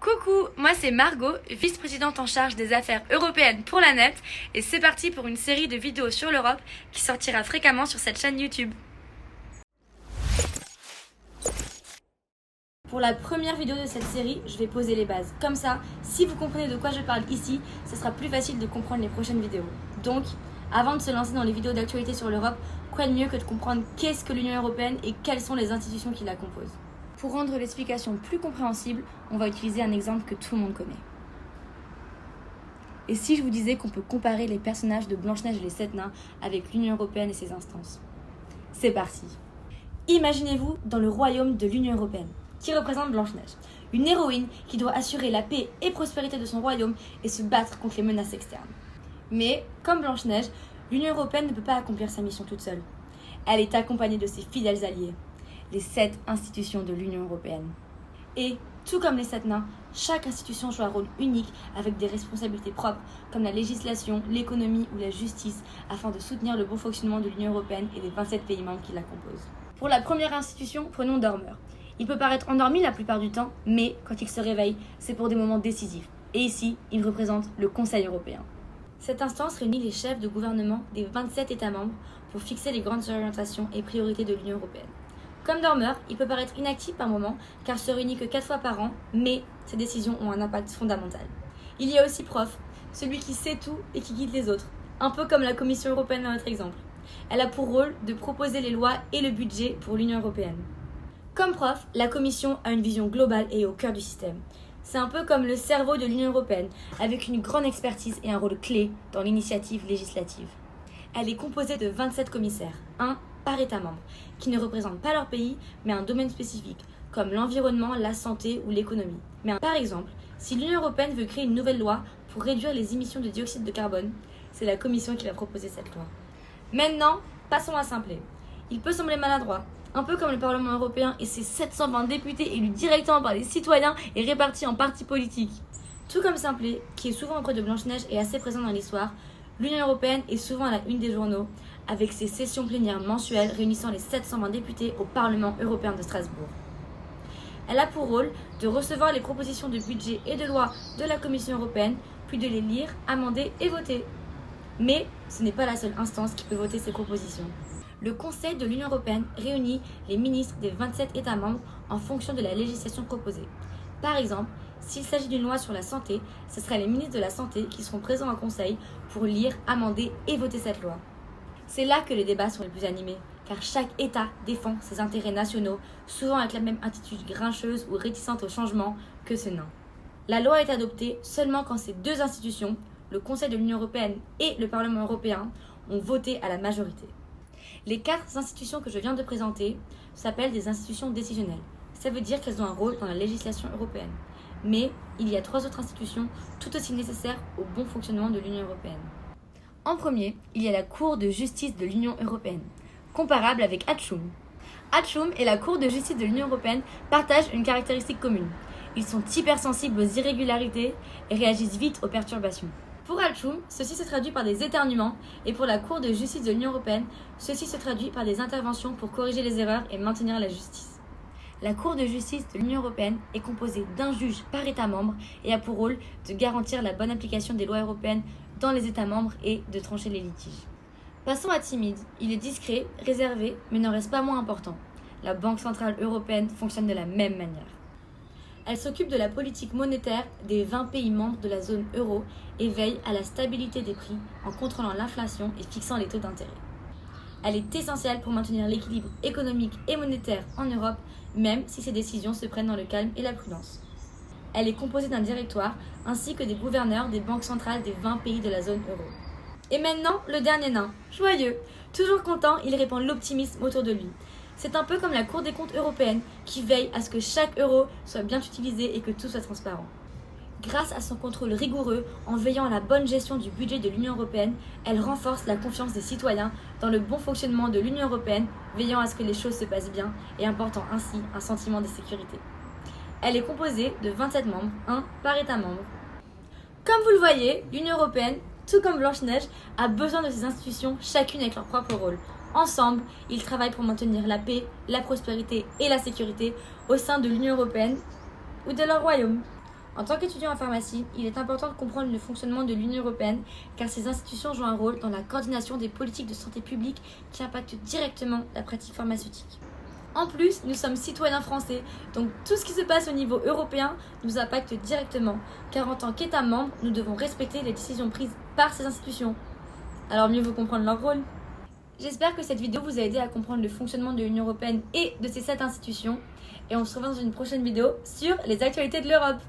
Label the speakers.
Speaker 1: Coucou, moi c'est Margot, vice-présidente en charge des affaires européennes pour la net, et c'est parti pour une série de vidéos sur l'Europe qui sortira fréquemment sur cette chaîne YouTube. Pour la première vidéo de cette série, je vais poser les bases. Comme ça, si vous comprenez de quoi je parle ici, ce sera plus facile de comprendre les prochaines vidéos. Donc, avant de se lancer dans les vidéos d'actualité sur l'Europe, quoi de mieux que de comprendre qu'est-ce que l'Union européenne et quelles sont les institutions qui la composent. Pour rendre l'explication plus compréhensible, on va utiliser un exemple que tout le monde connaît. Et si je vous disais qu'on peut comparer les personnages de Blanche-Neige et les 7 nains avec l'Union européenne et ses instances? C'est parti. Imaginez-vous dans le royaume de l'Union européenne, qui représente Blanche-Neige, une héroïne qui doit assurer la paix et prospérité de son royaume et se battre contre les menaces externes. Mais, comme Blanche-Neige, l'Union européenne ne peut pas accomplir sa mission toute seule. Elle est accompagnée de ses fidèles alliés, les 7 institutions de l'Union européenne. Et, tout comme les 7 nains, chaque institution joue un rôle unique avec des responsabilités propres comme la législation, l'économie ou la justice afin de soutenir le bon fonctionnement de l'Union européenne et des 27 pays membres qui la composent. Pour la première institution, prenons Dormeur. Il peut paraître endormi la plupart du temps, mais quand il se réveille, c'est pour des moments décisifs. Et ici, il représente le Conseil européen. Cette instance réunit les chefs de gouvernement des 27 États membres pour fixer les grandes orientations et priorités de l'Union européenne. Comme dormeur, il peut paraître inactif par moment car se réunit que 4 fois par an, mais ses décisions ont un impact fondamental. Il y a aussi prof, celui qui sait tout et qui guide les autres, un peu comme la Commission européenne dans notre exemple. Elle a pour rôle de proposer les lois et le budget pour l'Union européenne. Comme prof, la Commission a une vision globale et au cœur du système. C'est un peu comme le cerveau de l'Union européenne, avec une grande expertise et un rôle clé dans l'initiative législative. Elle est composée de 27 commissaires, un par État membre, qui ne représentent pas leur pays, mais un domaine spécifique, comme l'environnement, la santé ou l'économie. Par exemple, si l'Union européenne veut créer une nouvelle loi pour réduire les émissions de dioxyde de carbone, c'est la Commission qui va proposer cette loi. Maintenant, passons à Simplet. Il peut sembler maladroit, un peu comme le Parlement européen et ses 720 députés élus directement par les citoyens et répartis en partis politiques. Tout comme Simplet, qui est souvent auprès de Blanche-Neige et assez présent dans l'histoire, l'Union européenne est souvent à la une des journaux, avec ses sessions plénières mensuelles réunissant les 720 députés au Parlement européen de Strasbourg. Elle a pour rôle de recevoir les propositions de budget et de loi de la Commission européenne, puis de les lire, amender et voter. Mais ce n'est pas la seule instance qui peut voter ces propositions. Le Conseil de l'Union européenne réunit les ministres des 27 États membres en fonction de la législation proposée. Par exemple, s'il s'agit d'une loi sur la santé, ce sera les ministres de la Santé qui seront présents au Conseil pour lire, amender et voter cette loi. C'est là que les débats sont les plus animés, car chaque État défend ses intérêts nationaux, souvent avec la même attitude grincheuse ou réticente au changement que ce nain. La loi est adoptée seulement quand ces deux institutions, le Conseil de l'Union européenne et le Parlement européen, ont voté à la majorité. Les 4 institutions que je viens de présenter s'appellent des institutions décisionnelles. Ça veut dire qu'elles ont un rôle dans la législation européenne. Mais il y a 3 autres institutions tout aussi nécessaires au bon fonctionnement de l'Union européenne. En premier, il y a la Cour de justice de l'Union européenne, comparable avec Hatchoum. Hatchoum et la Cour de justice de l'Union européenne partagent une caractéristique commune. Ils sont hypersensibles aux irrégularités et réagissent vite aux perturbations. Pour Hatchoum, ceci se traduit par des éternuements et pour la Cour de justice de l'Union européenne, ceci se traduit par des interventions pour corriger les erreurs et maintenir la justice. La Cour de justice de l'Union européenne est composée d'un juge par État membre et a pour rôle de garantir la bonne application des lois européennes dans les États membres et de trancher les litiges. Passons à timide. Il est discret, réservé, mais n'en reste pas moins important. La Banque centrale européenne fonctionne de la même manière. Elle s'occupe de la politique monétaire des 20 pays membres de la zone euro et veille à la stabilité des prix en contrôlant l'inflation et fixant les taux d'intérêt. Elle est essentielle pour maintenir l'équilibre économique et monétaire en Europe, même si ces décisions se prennent dans le calme et la prudence. Elle est composée d'un directoire ainsi que des gouverneurs des banques centrales des 20 pays de la zone euro. Et maintenant, le dernier nain, joyeux. Toujours content, il répand l'optimisme autour de lui. C'est un peu comme la Cour des comptes européenne qui veille à ce que chaque euro soit bien utilisé et que tout soit transparent. Grâce à son contrôle rigoureux, en veillant à la bonne gestion du budget de l'Union européenne, elle renforce la confiance des citoyens dans le bon fonctionnement de l'Union européenne, veillant à ce que les choses se passent bien et apportant ainsi un sentiment de sécurité. Elle est composée de 27 membres, un par État membre. Comme vous le voyez, l'Union européenne, tout comme Blanche-Neige, a besoin de ces institutions, chacune avec leur propre rôle. Ensemble, ils travaillent pour maintenir la paix, la prospérité et la sécurité au sein de l'Union européenne ou de leur royaume. En tant qu'étudiant en pharmacie, il est important de comprendre le fonctionnement de l'Union européenne car ces institutions jouent un rôle dans la coordination des politiques de santé publique qui impactent directement la pratique pharmaceutique. En plus, nous sommes citoyens français, donc tout ce qui se passe au niveau européen nous impacte directement, car en tant qu'État membre, nous devons respecter les décisions prises par ces institutions. Alors mieux vaut comprendre leur rôle. J'espère que cette vidéo vous a aidé à comprendre le fonctionnement de l'Union européenne et de ces 7 institutions, et on se retrouve dans une prochaine vidéo sur les actualités de l'Europe.